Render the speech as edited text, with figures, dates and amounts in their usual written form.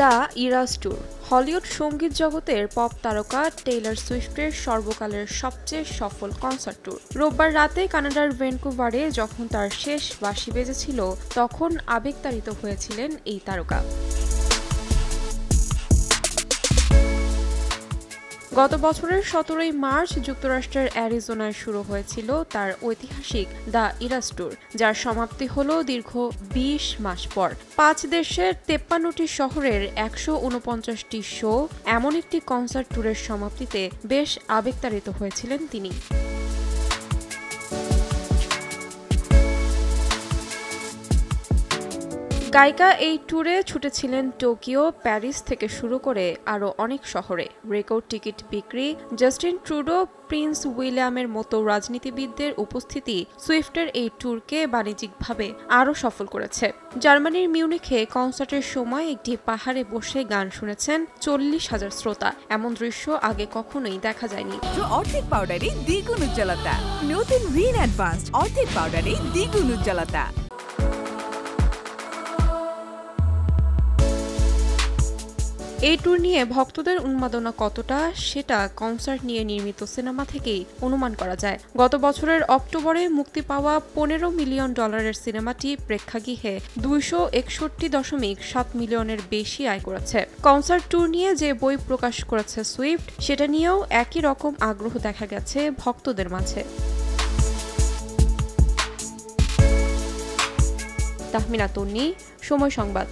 The ইরাস tour Hollywood সঙ্গীত জগতের pop তারকা টেইলর সুইফটের সর্বকালের সবচেয়ে সফল কনসার্ট ট্যুর। রোববার রাতে কানাডার ভ্যানকুভারে যখন তার শেষ বাঁশি বেজেছিল, তখন আবেগতাড়িত হয়েছিলেন এই তারকা। গত বছরের 17 মার্চ যুক্তরাষ্ট্রের অ্যারিজোনায় শুরু হয়েছিল তার ঐতিহাসিক দ্য ইরাস ট্যুর, যার সমাপ্তি হল দীর্ঘ 20 মাস পর। 5 দেশের 53টি শহরের 149টি শো, এমন একটি কনসার্ট ট্যুরের সমাপ্তিতে বেশ আবেগতাড়িত হয়েছিলেন তিনি। গায়িকা এই ট্যুরে ছুটেছিলেন টোকিও, প্যারিস থেকে শুরু করে আরও অনেক শহরে। রেকর্ড টিকিট বিক্রি, জাস্টিন ট্রুডো, প্রিন্স উইলিয়ামের মতো রাজনীতিবিদদের উপস্থিতি সুইফটের এই ট্যুরকে বাণিজ্যিকভাবে আরও সফল করেছে। জার্মানির মিউনিখে কনসার্টের সময় একটি পাহাড়ে বসে গান শুনেছেন 40,000 শ্রোতা। এমন দৃশ্য আগে কখনোই দেখা যায়নি। অর্ধেক পাউডারে দ্বিগুণ উজ্জ্বলতা, নতুন রিন অ্যাডভান্সড অর্ধেক পাউডারে দ্বিগুণ উজ্জ্বলতা। এই ট্যুর নিয়ে ভক্তদের উন্মাদনা কতটা, সেটা কনসার্ট নিয়ে নির্মিত সিনেমা থেকেই অনুমান করা যায়। গত বছরের অক্টোবরে মুক্তি পাওয়া $15 মিলিয়ন সিনেমাটি প্রেক্ষাগৃহে 261.7 মিলিয়নের বেশি আয় করেছে। কনসার্ট ট্যুর নিয়ে যে বই প্রকাশ করেছে সুইফট, সেটা নিয়েও একই রকম আগ্রহ দেখা গেছে ভক্তদের মাঝে। তাহমিনা তন্নি, সময় সংবাদ।